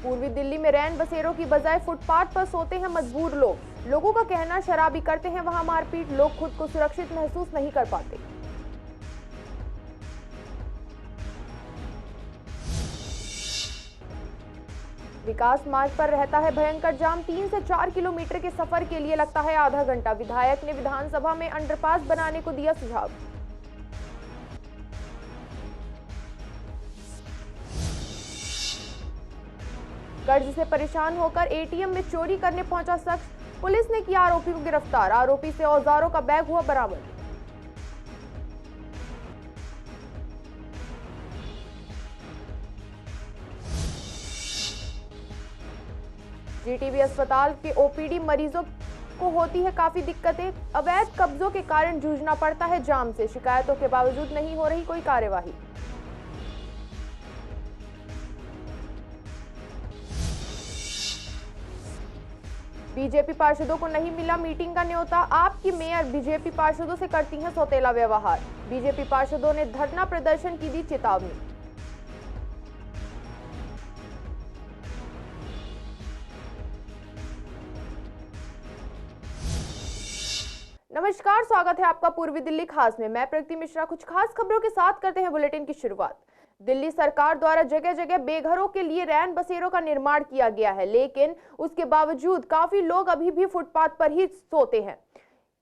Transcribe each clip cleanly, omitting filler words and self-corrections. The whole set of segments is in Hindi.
पूर्वी दिल्ली में रैन बसेरों की बजाय फुटपाथ पर सोते हैं मजबूर लोग। लोगों का कहना, शराबी करते हैं वहां मारपीट, लोग खुद को सुरक्षित महसूस नहीं कर पाते। विकास मार्ग पर रहता है भयंकर जाम। 3 से 4 किलोमीटर के सफर के लिए लगता है आधा घंटा। विधायक ने विधानसभा में अंडरपास बनाने को दिया सुझाव। कर्ज से परेशान होकर एटीएम में चोरी करने पहुंचा शख्स, पुलिस ने किया आरोपी को गिरफ्तार। आरोपी से औजारों का बैग हुआ बरामद। जीटीबी अस्पताल के ओपीडी मरीजों को होती है काफी दिक्कतें। अवैध कब्जों के कारण जूझना पड़ता है जाम से। शिकायतों के बावजूद नहीं हो रही कोई कार्यवाही। बीजेपी पार्षदों को नहीं मिला मीटिंग का न्योता। आपकी मेयर बीजेपी पार्षदों से करती हैं सौतेला व्यवहार। बीजेपी पार्षदों ने धरना प्रदर्शन की दी चेतावनी। नमस्कार, स्वागत है आपका पूर्वी दिल्ली खास में। मैं प्रगति मिश्रा। कुछ खास खबरों के साथ करते हैं बुलेटिन की शुरुआत। दिल्ली सरकार द्वारा जगह जगह बेघरों के लिए रैन बसेरों का निर्माण किया गया है, लेकिन उसके बावजूद काफी लोग अभी भी फुटपाथ पर ही सोते हैं।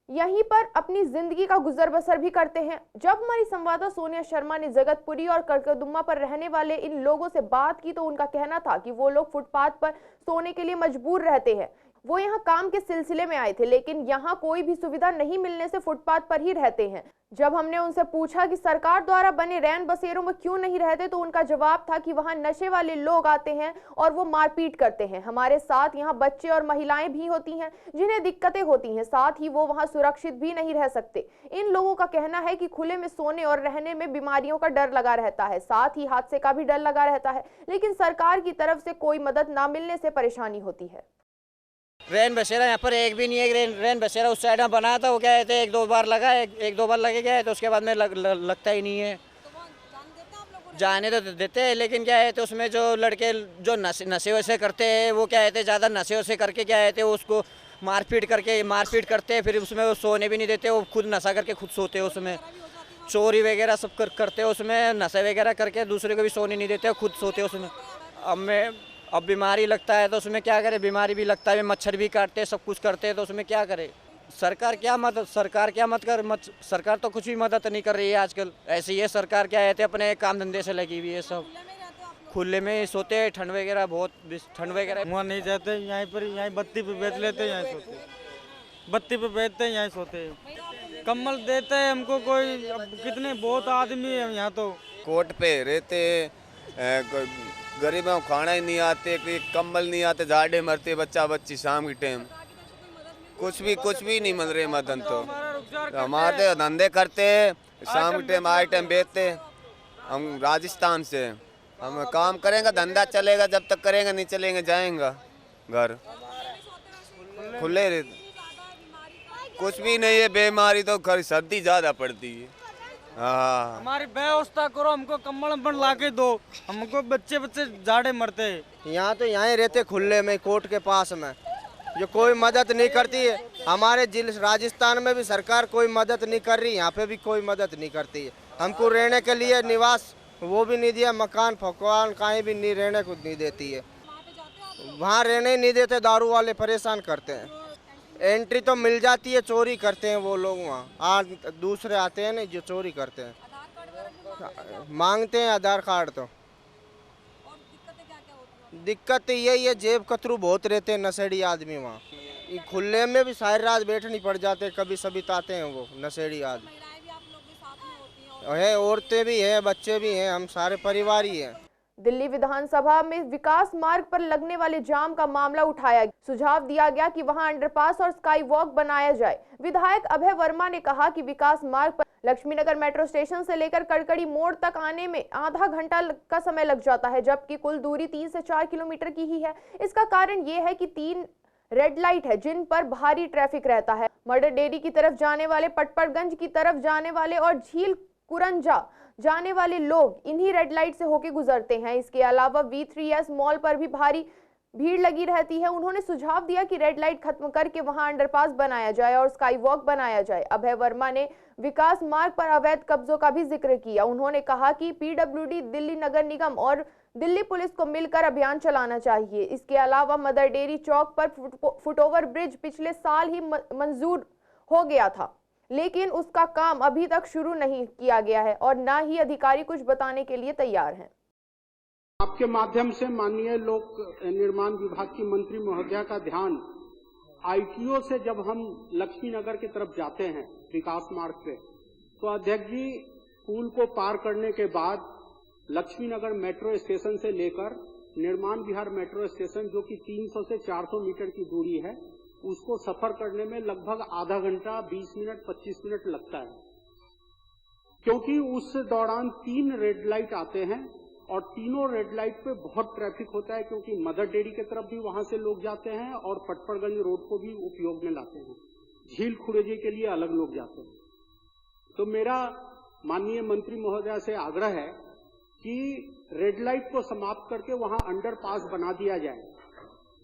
यहीं पर अपनी जिंदगी का गुजर बसर भी करते हैं। जब हमारी संवाददाता सोनिया शर्मा ने जगतपुरी और करकदुम्मा पर रहने वाले इन लोगों से बात की तो उनका कहना था कि वो लोग फुटपाथ पर सोने के लिए मजबूर रहते हैं। वो यहाँ काम के सिलसिले में आए थे, लेकिन यहाँ कोई भी सुविधा नहीं मिलने से फुटपाथ पर ही रहते हैं। जब हमने उनसे पूछा कि सरकार द्वारा बने रैन बसेरों में क्यों नहीं रहते, तो उनका जवाब था कि वहाँ नशे वाले लोग आते हैं और वो मारपीट करते हैं। हमारे साथ यहाँ बच्चे और महिलाएं भी होती हैं जिन्हें दिक्कतें होती हैं, साथ ही वो वहाँ सुरक्षित भी नहीं रह सकते। इन लोगों का कहना है कि खुले में सोने और रहने में बीमारियों का डर लगा रहता है, साथ ही हादसे का भी डर लगा रहता है, लेकिन सरकार की तरफ से कोई मदद ना मिलने से परेशानी होती है। रैन बसेरा यहाँ पर एक भी नहीं है। रैन बसेरा उस साइड में बनाया था, वो क्या कहते हैं एक दो बार लगा, एक दो बार लगे गया है, तो उसके बाद में लगता ही नहीं है। जाने तो देते हैं, लेकिन क्या है तो उसमें जो लड़के जो नशे वशे करते हैं, वो क्या कहते हैं ज़्यादा नशे वशे करके क्या कहते हैं उसको मारपीट करते हैं। फिर उसमें वो सोने भी नहीं देते, वो खुद नशा करके खुद सोते हैं उसमें। चोरी वगैरह सब करते हैं उसमें, नशे वगैरह करके दूसरे को भी सोने नहीं देते, खुद सोते हैं उसमें। अब बीमारी लगता है तो उसमें क्या करे, बीमारी भी लगता है, मच्छर भी काटते हैं, सब कुछ करते हैं, तो उसमें क्या करे। सरकार तो कुछ भी मदद नहीं कर रही है आजकल। ऐसी है सरकार, क्या कहते हैं अपने काम धंधे से लगी हुई है, सब खुले में सोते हैं। ठंड वगैरह वहाँ नहीं जाते, यहीं पर यहीं बत्ती पे बैठ लेते हैं, यहीं सोते, बत्ती पे बैठते हैं, यहीं सोते हैं। कम्बल देते हैं हमको कोई, कितने बहुत आदमी है यहाँ तो कोट पे रहते हैं। गरीबों को खाना ही नहीं आते, कोई कंबल नहीं आते, झाड़े मरते बच्चा बच्ची शाम के टाइम। कुछ भी नहीं मिल रहे मदद। तो हमारे धंधे करते हैं, शाम के टाइम आइटम बेचते। हम राजस्थान से, हम काम करेंगे धंधा चलेगा, जब तक करेंगे नहीं चलेंगे जाएंगे घर। खुले रहते, कुछ भी नहीं है। बीमारी तो खरी सर्दी ज़्यादा पड़ती है। हाँ, हमारी व्यवस्था करो, हमको कम्बल ला के दो, हमको बच्चे झाड़े मरते हैं। यहाँ तो यहाँ रहते खुले में, कोर्ट के पास में, जो कोई मदद नहीं करती है। हमारे जिले राजस्थान में भी सरकार कोई मदद नहीं कर रही, यहाँ पे भी कोई मदद नहीं करती है। हमको रहने के लिए निवास वो भी नहीं दिया, मकान फकवान कहीं भी नहीं, रहने को नहीं देती है। वहाँ रहने नहीं देते, दारू वाले परेशान करते हैं। एंट्री तो मिल जाती है, चोरी करते हैं वो लोग वहाँ। दूसरे आते हैं नहीं जो चोरी करते हैं, मांगते हैं आधार कार्ड। तो दिक्कत यही है, जेब कतरू बहुत रहते हैं नशेड़ी आदमी वहाँ। खुले में भी सारी रात बैठनी पड़ जाते, कभी सभी आते हैं वो नशेड़ी आदमी है। औरतें भी हैं, बच्चे भी हैं, हम सारे परिवार ही हैं। दिल्ली विधानसभा में विकास मार्ग पर लगने वाले जाम का मामला उठाया। सुझाव दिया गया कि वहां अंडरपास और स्काई वॉक बनाया जाए। विधायक अभय वर्मा ने कहा कि विकास मार्ग पर लक्ष्मीनगर मेट्रो स्टेशन से लेकर कड़कड़ी मोड़ तक आने में आधा घंटा का समय लग जाता है, जबकि कुल दूरी 3 से 4 किलोमीटर की ही है। इसका कारण ये है कि 3 रेड लाइट है जिन पर भारी ट्रैफिक रहता है। मर्डर डेयरी की तरफ जाने वाले, पटपड़गंज की तरफ जाने वाले और झील कुरंजा जाने वाले लोग इन्हीं रेड लाइट से होकर गुजरते हैं। इसके अलावा V3S मॉल पर भी भारी भीड़ लगी रहती है। उन्होंने सुझाव दिया कि रेड लाइट खत्म करके वहां अंडरपास बनाया जाए और स्काई वॉक बनाया जाए। अभय वर्मा ने विकास मार्ग पर अवैध कब्जों का भी जिक्र किया। उन्होंने कहा कि PWD, दिल्ली नगर निगम और दिल्ली पुलिस को मिलकर अभियान चलाना चाहिए। इसके अलावा मदर डेयरी चौक पर फुटओवर ब्रिज पिछले साल ही मंजूर हो गया था, लेकिन उसका काम अभी तक शुरू नहीं किया गया है और न ही अधिकारी कुछ बताने के लिए तैयार हैं। आपके माध्यम से माननीय लोक निर्माण विभाग की मंत्री महोदया का ध्यान ITO से जब हम लक्ष्मी नगर की तरफ जाते हैं विकास मार्ग पे, तो अध्यक्ष जी पुल को पार करने के बाद लक्ष्मी नगर मेट्रो स्टेशन से लेकर निर्माण विहार मेट्रो स्टेशन, जो कि 300 से 400 मीटर की दूरी है, उसको सफर करने में लगभग आधा घंटा 20 मिनट 25 मिनट लगता है, क्योंकि उस दौरान 3 रेड लाइट आते हैं और तीनों रेड लाइट पे बहुत ट्रैफिक होता है, क्योंकि मदर डेयरी की तरफ भी वहां से लोग जाते हैं और पटपरगंज रोड को भी उपयोग में लाते हैं। झील खुरेजी के लिए अलग लोग जाते हैं। तो मेरा माननीय मंत्री महोदया से आग्रह है कि रेड लाइट को समाप्त करके वहां अंडरपास बना दिया जाए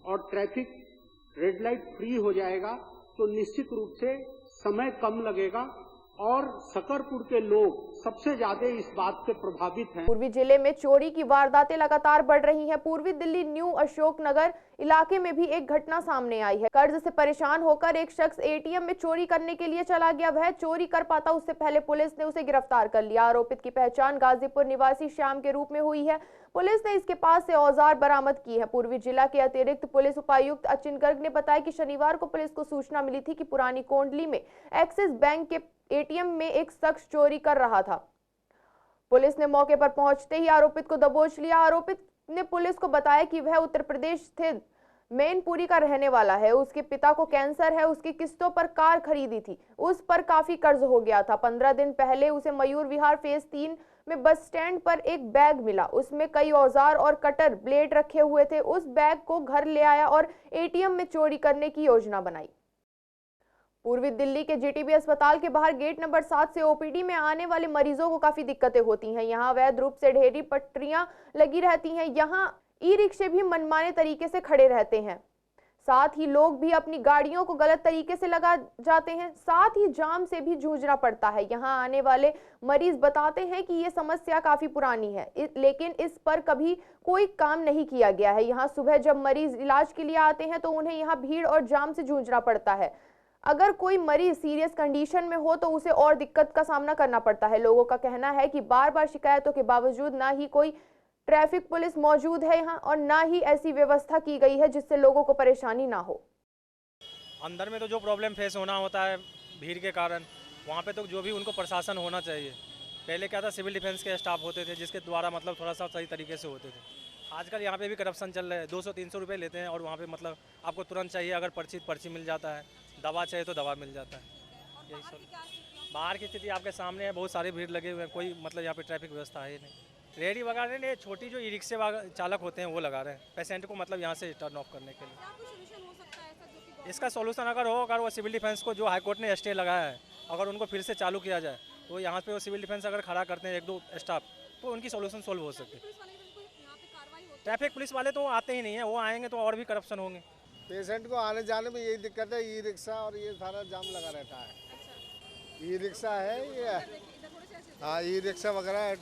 और ट्रैफिक रेड लाइट फ्री हो जाएगा तो निश्चित रूप से समय कम लगेगा और सकरपुर के लोग सबसे ज्यादा इस बात से प्रभावित हैं। पूर्वी जिले में चोरी की वारदातें लगातार बढ़ रही हैं। पूर्वी दिल्ली न्यू अशोक नगर इलाके में भी एक घटना सामने आई है। कर्ज से परेशान होकर एक शख्स ATM में चोरी करने के लिए चला गया। वह चोरी कर पाता उससे पहले पुलिस ने उसे गिरफ्तार कर लिया। आरोपित की पहचान गाजीपुर निवासी श्याम के रूप में हुई है। पुलिस ने इसके पास से औजार बरामद की है। पूर्वी जिला के अतिरिक्त पुलिस उपायुक्त अचिन गर्ग ने बताया कि शनिवार को पुलिस को सूचना मिली थी कि पुरानी कोंडली में एक्सिस बैंक के ATM में एक शख्स चोरी कर रहा था। पुलिस ने मौके पर पहुंचते ही आरोपित को दबोच लिया। आरोपित ने पुलिस को बताया कि वह उत्तर प्रदेश स्थित मैनपुरी का रहने वाला है। उसके पिता को कैंसर है। उसकी किस्तों पर कार खरीदी थी। उस पर काफी कर्ज हो गया था। 15 दिन पहले उसे मयूर विहार फेज 3 में बस स्टैंड पर एक बैग मिला। उसमें कई औजार और कटर ब्लेड रखे हुए थे। उस बैग को घर ले आया और ATM में चोरी करने की योजना बनाई। पूर्वी दिल्ली के GTB अस्पताल के बाहर गेट नंबर 7 से OPD में आने वाले मरीजों को काफी दिक्कतें होती हैं। यहाँ अवैध रूप से ढेरी पटरियां लगी रहती हैं। यहाँ ई-रिक्शे भी मनमाने तरीके से खड़े रहते हैं। साथ ही लोग भी अपनी गाड़ियों को गलत तरीके से लगा जाते हैं। साथ ही जाम से भी जूझना पड़ता है। यहाँ आने वाले मरीज बताते हैं कि ये समस्या काफी पुरानी है, लेकिन इस पर कभी कोई काम नहीं किया गया है। यहाँ सुबह जब मरीज इलाज के लिए आते हैं तो उन्हें यहाँ भीड़ और जाम से जूझना पड़ता है। अगर कोई मरीज सीरियस कंडीशन में हो तो उसे और दिक्कत का सामना करना पड़ता है। लोगों का कहना है कि बार बार शिकायतों के बावजूद ना ही कोई ट्रैफिक पुलिस मौजूद है यहाँ और ना ही ऐसी व्यवस्था की गई है जिससे लोगों को परेशानी ना हो। अंदर में तो जो प्रॉब्लम फेस होना होता है भीड़ के कारण, वहाँ पे तो जो भी उनको प्रशासन होना चाहिए। पहले क्या था, सिविल डिफेंस के स्टाफ होते थे जिसके द्वारा मतलब थोड़ा सा सही तरीके से होते थे। आजकल यहाँ पे भी करप्शन चल रहा है। 200-300 रुपये लेते हैं और वहाँ पे मतलब आपको तुरंत चाहिए, अगर पर्ची मिल जाता है, दवा चाहिए तो दवा मिल जाता है। यही सब। बाहर की स्थिति आपके सामने है, बहुत सारे भीड़ लगे हुए हैं। कोई मतलब यहाँ पे ट्रैफिक व्यवस्था है नहीं। रेडी वगैरह नहीं, छोटी जो ई-रिक्शे चालक होते हैं वो लगा रहे हैं पेशेंट को मतलब यहाँ से टर्न ऑफ करने के लिए। इसका सोल्यूशन अगर वो सिविल डिफेंस को जो हाईकोर्ट ने स्टे लगाया है, अगर उनको फिर से चालू किया जाए तो यहाँ पे वो सिविल डिफेंस अगर खड़ा करते हैं 1-2 स्टाफ तो उनकी सोल्यूशन सोल्व हो सके। ट्रैफिक पुलिस वाले तो आते ही नहीं है, वो आएंगे तो और भी करप्शन होंगे। पेशेंट को आने जाने में यही दिक्कत है, ई-रिक्शा और ये सारा जाम लगा रहता है। ई-रिक्शा है ये, हाँ ई-रिक्शा वगैरह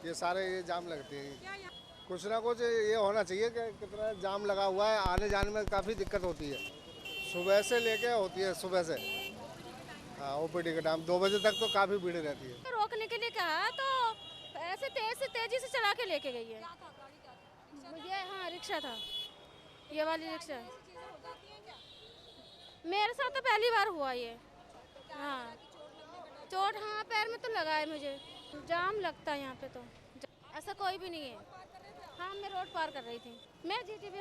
ये सारे ये जाम लगते हैं। कुछ ना कुछ ये होना चाहिए कि कितना जाम लगा हुआ है, आने जाने में काफ़ी दिक्कत होती है। सुबह से लेके होती है, सुबह से हाँ OPD के टाइम 2 बजे तक तो काफ़ी भीड़ रहती है। रोकने के लिए कहा तो ऐसे तेजी से चला के लेके गई है। ये हाँ रिक्शा था, ये वाली रिक्शा। मेरे साथ तो पहली बार हुआ ये। हाँ चोट हाँ पैर में तो लगा है मुझे। जाम लगता है यहाँ पे तो, ऐसा कोई भी नहीं है। हाँ मैं रोड पार कर रही थी, मैं GTB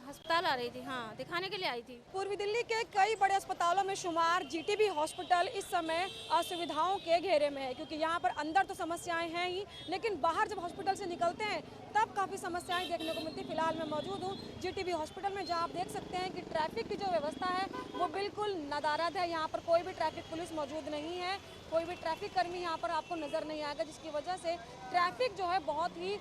अस्पताल आ रही थी, हाँ दिखाने के लिए आई थी। पूर्वी दिल्ली के कई बड़े अस्पतालों में शुमार GTB हॉस्पिटल इस समय असुविधाओं के घेरे में है, क्योंकि यहाँ पर अंदर तो समस्याएं हैं ही, लेकिन बाहर जब हॉस्पिटल से निकलते हैं तब तब काफ़ी समस्याएं देखने को मिलती। फिलहाल मैं मौजूद हूँ जीटीबी हॉस्पिटल में, जहाँ आप देख सकते हैं कि ट्रैफिक की जो व्यवस्था है वो बिल्कुल नदारद है। यहाँ पर कोई भी ट्रैफिक पुलिस मौजूद नहीं है, कोई भी ट्रैफिक कर्मी यहाँ पर आपको नज़र नहीं आएगा, जिसकी वजह से ट्रैफिक जो है बहुत ही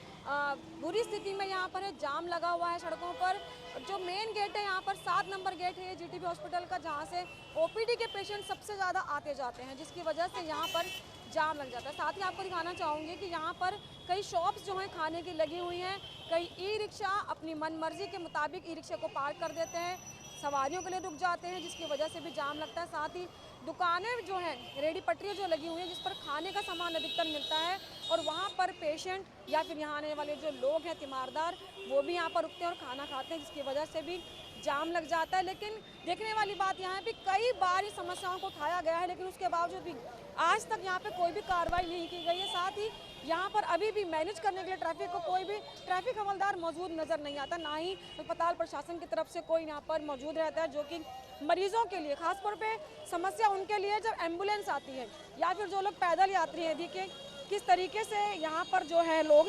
बुरी स्थिति में यहाँ पर है। जाम लगा हुआ है सड़कों पर। जो मेन गेट है यहाँ पर 7 नंबर गेट है जीटीबी हॉस्पिटल का, जहाँ से ओपीडी के पेशेंट सबसे ज़्यादा आते जाते हैं, जिसकी वजह से यहाँ पर जाम लग जाता है। साथ ही आपको दिखाना चाहूँगी कि यहाँ पर कई शॉप्स जो हैं खाने की लगी हुई हैं, कई ई रिक्शा अपनी मनमर्जी के मुताबिक ई रिक्शा को पार्क कर देते हैं, सवारियों के लिए रुक जाते हैं, जिसकी वजह से भी जाम लगता है। साथ ही दुकानें जो हैं, रेडी पटरियाँ जो लगी हुई हैं, जिस पर खाने का सामान अधिकतर मिलता है, और वहाँ पर पेशेंट या फिर यहाँ आने वाले जो लोग हैं तीमारदार, वो भी यहाँ पर रुकते हैं और खाना खाते हैं, जिसकी वजह से भी जाम लग जाता है। लेकिन देखने वाली बात यहाँ है कि कई बार इस समस्याओं को उठाया गया है, लेकिन उसके बावजूद भी आज तक यहाँ पे कोई भी कार्रवाई नहीं की गई है। साथ ही यहाँ पर अभी भी मैनेज करने के लिए ट्रैफिक को कोई भी ट्रैफिक हवलदार मौजूद नज़र नहीं आता, ना ही अस्पताल प्रशासन की तरफ से कोई यहाँ पर मौजूद रहता है, जो कि मरीजों के लिए खासतौर पे समस्या उनके लिए जब एम्बुलेंस आती है या फिर जो लोग पैदल यात्री हैं, देखिए किस तरीके से यहाँ पर जो है लोग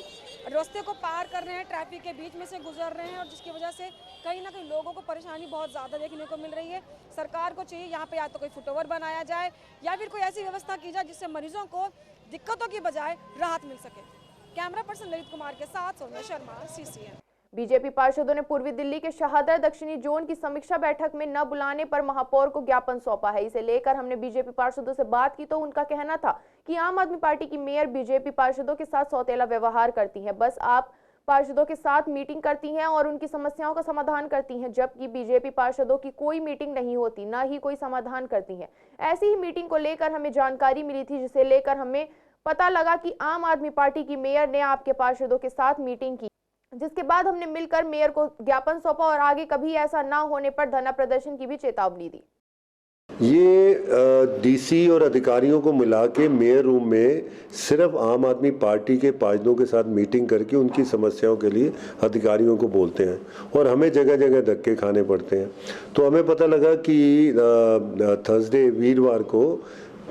रास्ते को पार कर रहे हैं, ट्रैफिक के बीच में से गुजर रहे हैं, और जिसकी वजह से कहीं ना कहीं लोगों को परेशानी बहुत ज़्यादा देखने को मिल रही है। सरकार को चाहिए यहाँ पे या तो कोई फुटओवर बनाया जाए या फिर कोई ऐसी व्यवस्था की जाए जिससे मरीजों को दिक्कतों की बजाय राहत मिल सके। कैमरा पर्सन ललित कुमार के साथ सोनिया शर्मा, CCN। बीजेपी पार्षदों ने पूर्वी दिल्ली के शहादरा दक्षिणी जोन की समीक्षा बैठक में न बुलाने पर महापौर को ज्ञापन सौंपा है। इसे लेकर हमने बीजेपी पार्षदों से बात की तो उनका कहना था कि आम आदमी पार्टी की मेयर बीजेपी पार्षदों के साथ सौतेला व्यवहार करती है, बस आप पार्षदों के साथ मीटिंग करती हैं और उनकी समस्याओं का समाधान करती हैं, जबकि बीजेपी पार्षदों की कोई मीटिंग नहीं होती, न ही कोई समाधान करती हैं। ऐसी ही मीटिंग को लेकर हमें जानकारी मिली थी, जिसे लेकर हमें पता लगा कि आम आदमी पार्टी की मेयर ने आपके पार्षदों के साथ मीटिंग की, जिसके बाद हमने मिलकर मेयर को ज्ञापन सौंपा और आगे कभी ऐसा ना होने पर धरना प्रदर्शन की भी चेतावनी दी। ये डीसी और अधिकारियों को मिला के मेयर रूम में सिर्फ आम आदमी पार्टी के पार्षदों के साथ मीटिंग करके उनकी समस्याओं के लिए अधिकारियों को बोलते हैं और हमें जगह जगह धक्के खाने पड़ते हैं। तो हमें पता लगा कि थर्सडे वीरवार को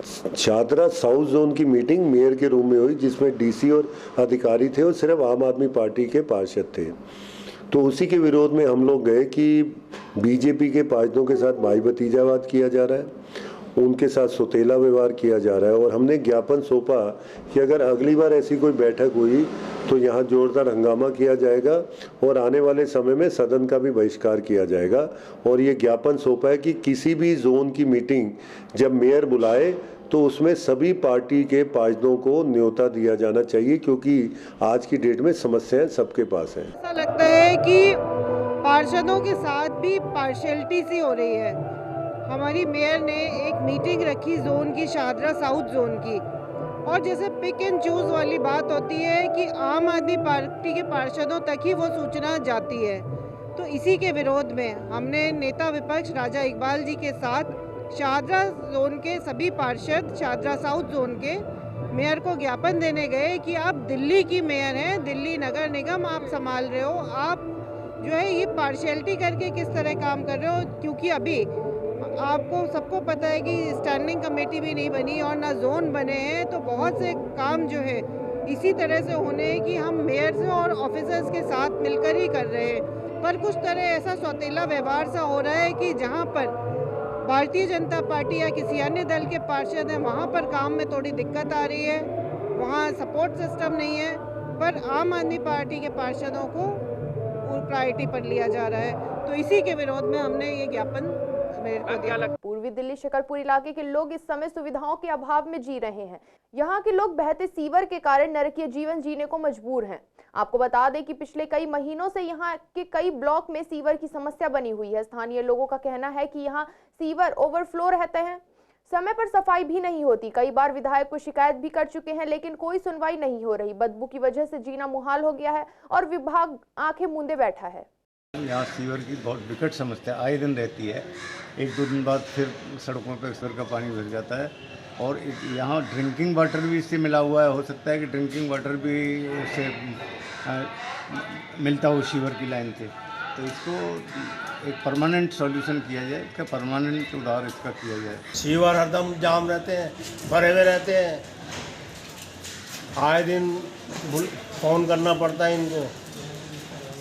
शाहदरा साउथ जोन की मीटिंग मेयर के रूम में हुई, जिसमें डीसी और अधिकारी थे और सिर्फ आम आदमी पार्टी के पार्षद थे। तो उसी के विरोध में हम लोग गए कि बीजेपी के पार्षदों के साथ भाई भतीजावाद किया जा रहा है, उनके साथ सौतेला व्यवहार किया जा रहा है, और हमने ज्ञापन सौंपा कि अगर अगली बार ऐसी कोई बैठक हुई तो यहाँ जोरदार हंगामा किया जाएगा और आने वाले समय में सदन का भी बहिष्कार किया जाएगा। और ये ज्ञापन सौंपा है कि किसी भी जोन की मीटिंग जब मेयर बुलाए तो उसमें सभी पार्टी के पार्षदों को न्योता दिया जाना चाहिए, क्योंकि आज की डेट में समस्याएं सबके पास हैं। ऐसा लगता है कि पार्षदों के साथ भी पार्शियलिटी सी हो रही है। हमारी मेयर ने एक मीटिंग रखी जोन की, शाहदरा साउथ जोन की, और जैसे पिक एंड चूज वाली बात होती है कि आम आदमी पार्टी के पार्षदों तक ही वो सूचना जाती है। तो इसी के विरोध में हमने नेता विपक्ष राजा इकबाल जी के साथ शाहदरा जोन के सभी पार्षद, शाहदरा साउथ जोन के मेयर को ज्ञापन देने गए कि आप दिल्ली की मेयर हैं, दिल्ली नगर निगम आप संभाल रहे हो, आप जो है ये पार्शियलिटी करके किस तरह काम कर रहे हो। क्योंकि अभी आपको सबको पता है कि स्टैंडिंग कमेटी भी नहीं बनी और ना जोन बने हैं, तो बहुत से काम जो है इसी तरह से होने हैं कि हम मेयर से और ऑफिसर्स के साथ मिलकर ही कर रहे हैं। पर कुछ तरह ऐसा सौतेला व्यवहार सा हो रहा है कि जहाँ पर भारतीय जनता पार्टी या किसी अन्य दल के पार्षद हैं, वहाँ पर काम में थोड़ी दिक्कत आ रही है, वहाँ सपोर्ट सिस्टम नहीं है, पर आम आदमी पार्टी के पार्षदों को प्रायोरिटी पर लिया जा रहा है। तो इसी के विरोध में हमने ये ज्ञापन पूर्वी दिल्ली शकरपुर इलाके के लोग इस समय सुविधाओं के अभाव में जी रहे हैं। यहाँ के लोग बहते सीवर के कारण नरकीय जीवन जीने को मजबूर हैं। आपको बता दें कि पिछले कई महीनों से यहाँ के कई ब्लॉक में सीवर की समस्या बनी हुई है। स्थानीय लोगों का कहना है कि यहाँ सीवर ओवरफ्लो रहते हैं, समय पर सफाई भी नहीं होती। कई बार विधायक को शिकायत भी कर चुके हैं, लेकिन कोई सुनवाई नहीं हो रही। बदबू की वजह से जीना मुहाल हो गया है और विभाग आंखें मूंदे बैठा है। यहाँ सीवर की बहुत विकट समस्या आए दिन रहती है। एक दो दिन बाद फिर सड़कों पर सीवर का पानी भर जाता है और यहाँ ड्रिंकिंग वाटर भी इससे मिला हुआ है। हो सकता है कि ड्रिंकिंग वाटर भी इससे मिलता हो सीवर की लाइन से। तो इसको एक परमानेंट सॉल्यूशन किया जाए, इसका परमानेंट सुधार इसका किया जाए। सीवर हरदम जाम रहते हैं, भरे हुए रहते हैं, आए दिन फ़ोन करना पड़ता है इनको,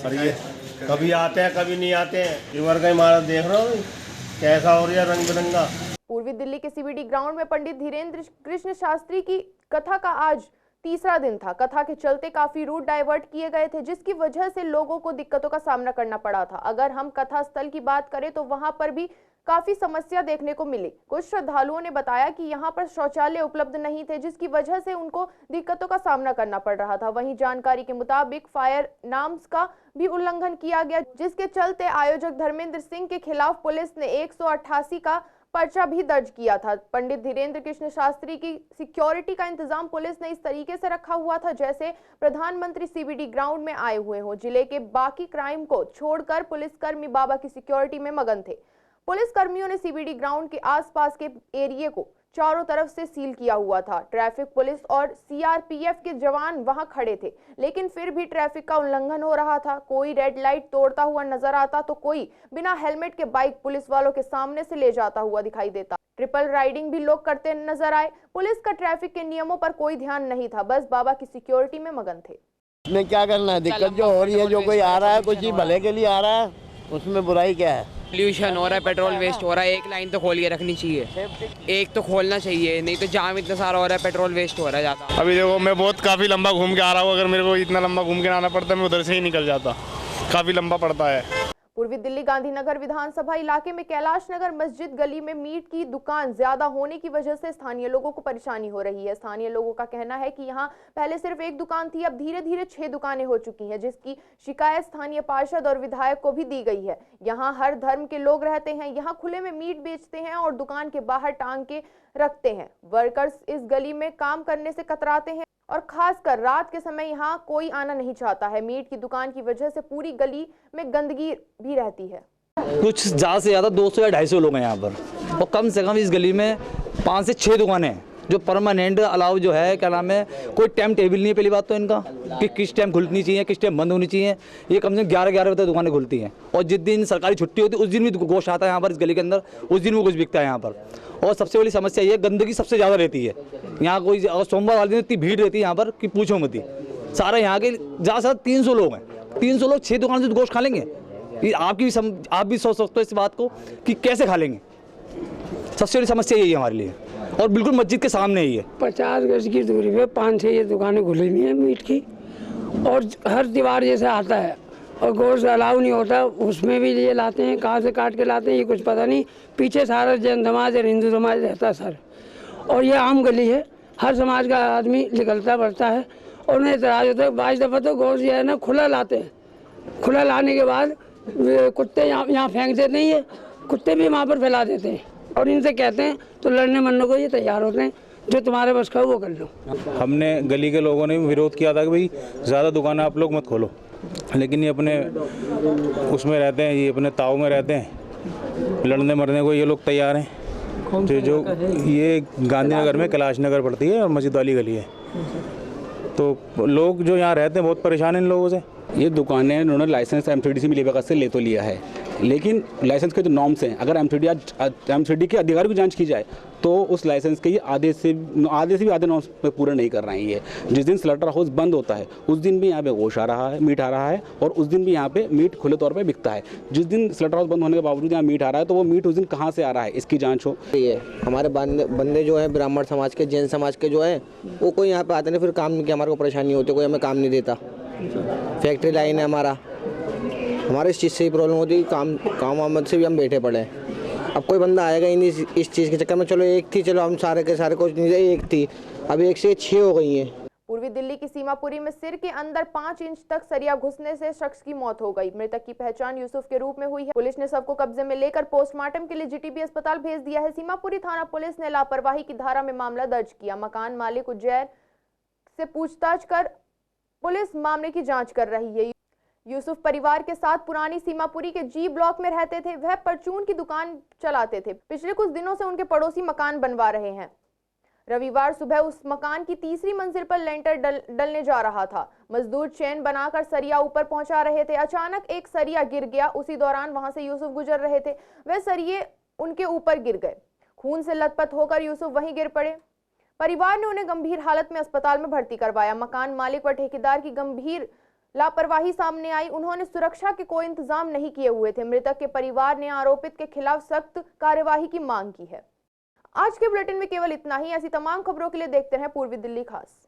और ये कभी आते हैं कभी नहीं आते हैं। रिवर का इमारत देख रहा हूँ कैसा हो रहा है, रंग बिरंगा। पूर्वी दिल्ली के सीबीडी ग्राउंड में पंडित धीरेन्द्र कृष्ण शास्त्री की कथा का आज तीसरा दिन था। कथा के चलते काफी रूट डाइवर्ट किए गए थे, जिसकी वजह से लोगों को दिक्कतों का सामना करना पड़ा था। अगर हम कथा स्थल की बात करें तो वहां पर भी काफी समस्या देखने को मिली। कुछ श्रद्धालुओं ने बताया कि यहां पर शौचालय उपलब्ध नहीं थे, जिसकी वजह से उनको दिक्कतों का सामना करना पड़ रहा था। वहीं जानकारी के मुताबिक फायर नॉर्म्स का भी उल्लंघन किया गया, जिसके चलते आयोजक धर्मेंद्र सिंह के खिलाफ पुलिस ने 188 का पर्चा भी दर्ज किया था। पंडित धीरेन्द्र कृष्ण शास्त्री की सिक्योरिटी का इंतजाम पुलिस ने इस तरीके से रखा हुआ था जैसे प्रधानमंत्री सीबीडी ग्राउंड में आए हुए हों। जिले के बाकी क्राइम को छोड़कर पुलिसकर्मी बाबा की सिक्योरिटी में मगन थे। पुलिस कर्मियों ने सीबीडी ग्राउंड के आसपास के एरिया को चारों तरफ से सील किया हुआ था। ट्रैफिक पुलिस और सीआरपीएफ के जवान वहां खड़े थे, लेकिन फिर भी ट्रैफिक का उल्लंघन हो रहा था। कोई रेड लाइट तोड़ता हुआ नजर आता तो कोई बिना हेलमेट के बाइक पुलिस वालों के सामने से ले जाता हुआ दिखाई देता। ट्रिपल राइडिंग भी लोग करते नजर आए। पुलिस का ट्रैफिक के नियमों पर कोई ध्यान नहीं था, बस बाबा की सिक्योरिटी में मगन थे। उसमें क्या करना है, दिक्कत जो हो रही है, जो कोई आ रहा है कुछ ही भले के लिए आ रहा है, उसमें बुराई क्या है। पोल्यूशन हो रहा है, पेट्रोल वेस्ट हो रहा है, एक लाइन तो खोल के रखनी चाहिए, एक तो खोलना चाहिए, नहीं तो जाम इतना सारा हो रहा है, पेट्रोल वेस्ट हो रहा है ज़्यादा। अभी देखो मैं काफ़ी लंबा घूम के आ रहा हूँ, अगर मेरे को इतना लंबा घूम के आना पड़ता मैं उधर से ही निकल जाता, काफ़ी लंबा पड़ता है। पूर्वी दिल्ली गांधीनगर विधानसभा इलाके में कैलाश नगर मस्जिद गली में मीट की दुकान ज्यादा होने की वजह से स्थानीय लोगों को परेशानी हो रही है। स्थानीय लोगों का कहना है कि यहां पहले सिर्फ एक दुकान थी, अब धीरे धीरे 6 दुकानें हो चुकी हैं, जिसकी शिकायत स्थानीय पार्षद और विधायक को भी दी गई है। यहां हर धर्म के लोग रहते हैं, यहां खुले में मीट बेचते हैं और दुकान के बाहर टांग के रखते हैं। वर्कर्स इस गली में काम करने से कतराते हैं और खासकर रात के समय यहाँ कोई आना नहीं चाहता है। मीट की दुकान की वजह से पूरी गली में गंदगी भी रहती है। कुछ ज़्यादा से ज़्यादा 200 या 250 लोग हैं यहाँ पर, और कम से कम इस गली में 5 से 6 दुकानें हैं जो परमानेंट अलाउ जो है, क्या नाम है, कोई टाइम टेबल नहीं है। पहली बात तो इनका कि किस टाइम खुलनी चाहिए, किस टाइम बंद होनी चाहिए। ये कम से कम 11-11 बजे तक दुकानें खुलती हैं, और जिस दिन सरकारी छुट्टी होती है उस दिन भी गोश्त आता है यहाँ पर, इस गली के अंदर उस दिन भी कुछ बिकता है यहाँ पर। और सबसे बड़ी समस्या ये गंदगी सबसे ज़्यादा रहती है यहाँ। कोई सोमवार वाले दिन इतनी भीड़ रहती है यहाँ पर कि पूछो मत ही। सारा यहाँ के ज़्यादा से ज़्यादा 300 लोग हैं, 300 लोग 6 दुकान से गोश्त खा लेंगे। ये आप भी सोच सकते हो इस बात को कि कैसे खा लेंगे। सबसे बड़ी समस्या यही है हमारे लिए, और बिल्कुल मस्जिद के सामने ही है। 50 गज की दूरी पे 5-6 ये दुकानें खुली हुई हैं मीट की, और हर दीवार जैसे आता है, और गोश्त अलाउ नहीं होता। उसमें भी ये लाते हैं, कहाँ से काट के लाते हैं ये कुछ पता नहीं। पीछे सारा जैन समाज और हिंदू समाज रहता है सर, और ये आम गली है, हर समाज का आदमी निकलता बढ़ता है, और उन्हें इतराज होता है। 22 दफ़ा तो गोश्त जो है ना खुला लाते हैं, खुला लाने के बाद कुत्ते यहाँ फेंक देते हैं, ये कुत्ते भी वहाँ पर फैला देते हैं, और इनसे कहते हैं तो लड़ने मरने को ये तैयार होते हैं, जो तुम्हारे बस का वो कर लो। हमने गली के लोगों ने भी विरोध किया था कि भाई ज़्यादा दुकानें आप लोग मत खोलो, लेकिन ये अपने उसमें रहते हैं, ये अपने ताव में रहते हैं, लड़ने मरने को ये लोग तैयार हैं। जो ये गांधीनगर में कैलाश नगर पड़ती है और मस्जिद वाली गली है, तो लोग जो यहाँ रहते हैं बहुत परेशान हैं इन लोगों से। ये दुकानें उन्होंने लाइसेंस एमसीडी से मिली से ले तो लिया है, लेकिन लाइसेंस के जो नॉर्म्स हैं, अगर एमसीडी के अधिकारी की जांच की जाए तो उस लाइसेंस के ये आधे से भी आधे नॉर्म्स पे पूरा नहीं कर रहे हैं। ये जिस दिन स्लॉटर हाउस बंद होता है उस दिन भी यहाँ पे गोश्त आ रहा है, मीट आ रहा है, और उस दिन भी यहाँ पे मीट खुले तौर पे बिकता है। जिस दिन स्लॉटर हाउस बंद होने के बावजूद यहाँ मीट आ रहा है, तो वो मीट उस दिन कहाँ से आ रहा है इसकी जाँच हो। ये हमारे बंदे जो हैं ब्राह्मण समाज के, जैन समाज के जो हैं, वो कोई यहाँ पे आते नहीं, फिर काम की हमारे को परेशानी होती है, कोई हमें काम नहीं देता। फैक्ट्री लाइन है हमारे इस चीज़ से ही प्रॉब्लम होती है, काम आमद से भी हम बैठे पड़े हैं। अब कोई बंदा आएगा ही नहीं इस चीज़ के चक्कर में। चलो एक थी, चलो हम सारे के सारे कुछ नहीं, एक थी, अभी 1 से 6 हो गई हैं। पूर्वी दिल्ली की सीमापुरी में सिर के अंदर 5 इंच तक सरिया घुसने से शख्स की मौत हो गई। मृतक की पहचान यूसुफ के रूप में हुई है। पुलिस ने सबको कब्जे में लेकर पोस्टमार्टम के लिए जीटीबी अस्पताल भेज दिया है। सीमापुरी थाना पुलिस ने लापरवाही की धारा में मामला दर्ज किया। मकान मालिक उज्जैन से पूछताछ कर पुलिस मामले की जांच कर रही है। यूसुफ परिवार के साथ पुरानी सीमापुरी के जी ब्लॉक में रहते थे। वह परचून की दुकान चलाते थे। पिछले कुछ दिनों से उनके पड़ोसी मकान बनवा रहे हैं। रविवार सुबह उस मकान की 3री मंजिल पर लेंटर डलने जा रहा था। मजदूर चेन बनाकर सरिया ऊपर पहुंचा रहे थे। अचानक एक सरिया गिर गया। उसी दौरान वहां से यूसुफ गुजर रहे थे। वह सरिये उनके ऊपर गिर गए। खून से लथपथ होकर यूसुफ वहीं गिर पड़े। परिवार ने उन्हें गंभीर हालत में अस्पताल में भर्ती करवाया। मकान मालिक व ठेकेदार की गंभीर लापरवाही सामने आई। उन्होंने सुरक्षा के कोई इंतजाम नहीं किए हुए थे। मृतक के परिवार ने आरोपित के खिलाफ सख्त कार्यवाही की मांग की है। आज के बुलेटिन में केवल इतना ही। ऐसी तमाम खबरों के लिए देखते रहें पूर्वी दिल्ली खास।